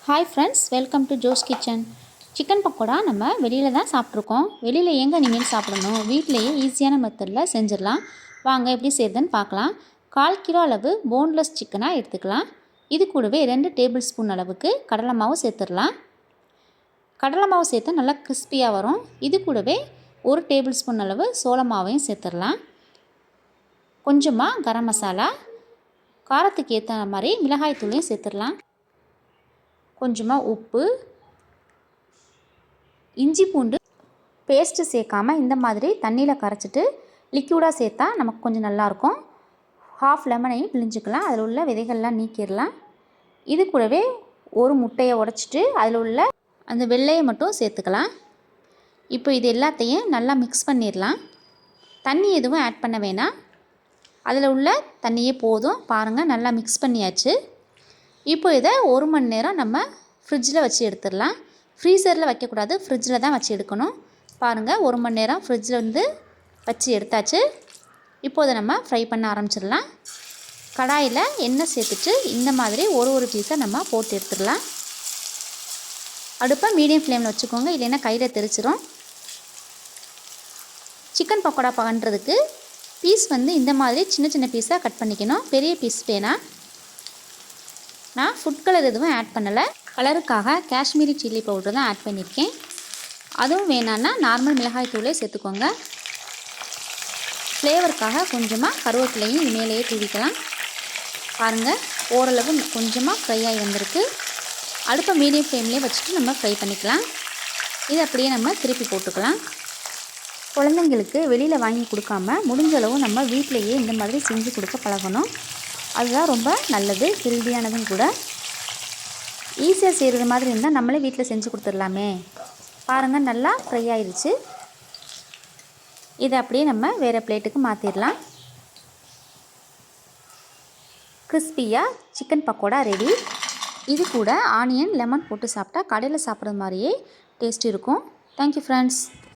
Hi friends, welcome to Jo's kitchen. Chicken pakoda நம்ம வெளியில் தான் சாப்பிட்ருக்கோம். வெளியில் எங்கே இனிமேல் சாப்பிடணும், வீட்டிலையே ஈஸியான மெத்தடில் செஞ்சிடலாம். வாங்க எப்படி செய்யுதுன்னு பார்க்கலாம். 1/4 கிலோ அளவு போன்லெஸ் சிக்கனாக எடுத்துக்கலாம். இது கூடவே 2 டேபிள் ஸ்பூன் அளவுக்கு கடலை மாவு சேர்த்துடலாம். கடலை மாவு சேர்த்தா நல்லா கிறிஸ்பியாக வரும். இது கூடவே 1 டேபிள் ஸ்பூன் அளவு சோள மாவையும் சேர்த்துடலாம். கொஞ்சமாக கரம் மசாலா, காரத்துக்கு ஏற்ற மாதிரி மிளகாய் தூளையும் சேர்த்துடலாம். கொஞ்சமாக உப்பு, இஞ்சி பூண்டு பேஸ்ட்டு சேர்க்காமல் இந்த மாதிரி தண்ணியில் கரைச்சிட்டு லிக்யூடாக சேர்த்தா நமக்கு கொஞ்சம் நல்லாயிருக்கும். 1/2 லெமனையும் பிழிஞ்சிக்கலாம். அதில் உள்ள விதைகள்லாம் நீக்கிடலாம். இது கூடவே ஒரு முட்டையை உடைச்சிட்டு அதில் உள்ள அந்த வெள்ளையை மட்டும் சேர்த்துக்கலாம். இப்போ இது எல்லாத்தையும் நல்லா மிக்ஸ் பண்ணிடலாம். தண்ணி எதுவும் ஆட் பண்ண வேணாம், அதில் உள்ள தண்ணியே போதும். பாருங்கள், நல்லா மிக்ஸ் பண்ணியாச்சு. இப்போ இதை 1 மணி நேரம் நம்ம ஃப்ரிட்ஜில் வச்சு எடுத்துடலாம். ஃப்ரீசரில் வைக்கக்கூடாது, ஃப்ரிட்ஜில் தான் வச்சு எடுக்கணும். பாருங்கள், 1 மணி நேரம் ஃப்ரிட்ஜில் வந்து வச்சு எடுத்தாச்சு. இப்போ இதை நம்ம ஃப்ரை பண்ண ஆரம்பிச்சிடலாம். கடாயில் எண்ணெய் சேர்த்துட்டு இந்த மாதிரி ஒரு பீஸை நம்ம போட்டு எடுத்துடலாம். அடுப்பை மீடியம் ஃப்ளேமில் வச்சுக்கோங்க, இல்லைன்னா கையில் தெரிச்சிடும். சிக்கன் பக்கோடா பண்ணுறதுக்கு பீஸ் வந்து இந்த மாதிரி சின்ன சின்ன பீஸாக கட் பண்ணிக்கணும். பெரிய பீஸ் வேணாம். நான் ஃபுட் கலர் எதுவும் ஆட் பண்ணலை. கலருக்காக காஷ்மீரி சில்லி பவுடர் தான் ஆட் பண்ணியிருக்கேன். அதுவும் வேணான்னா நார்மல் மிளகாய் தூளே சேர்த்துக்கோங்க. ஃப்ளேவருக்காக கொஞ்சமாக கருவேப்பிலையும் மேலேயே தூவிக்கலாம். பாருங்கள், ஓரளவு கொஞ்சமாக ஃப்ரை ஆகி வந்திருக்கு. அடுப்பை மீடியம் ஃப்ளேம்லேயே வச்சுட்டு நம்ம ஃப்ரை பண்ணிக்கலாம். இதை அப்படியே நம்ம திருப்பி போட்டுக்கலாம். குழந்தைங்களுக்கு வெளியில் வாங்கி கொடுக்காம முடிஞ்சளவு நம்ம வீட்டிலையே இந்த மாதிரி செஞ்சு கொடுக்க பழகணும். அதுதான் ரொம்ப நல்லது, ஹெல்தியானதும் கூட. ஈஸியாக செய்கிறது மாதிரி இருந்தால் நம்மளே வீட்டில் செஞ்சு கொடுத்துடலாமே. பாருங்கள், நல்லா ஃப்ரை ஆயிடுச்சு. இதை அப்படியே நம்ம வேறு பிளேட்டுக்கு மாற்றிடலாம். கிறிஸ்பியாக சிக்கன் பக்கோடா ரெடி. இது கூட ஆனியன் லெமன் போட்டு சாப்பிட்டா கடையில் சாப்பிட்றது மாதிரியே டேஸ்ட் இருக்கும். Thank you friends.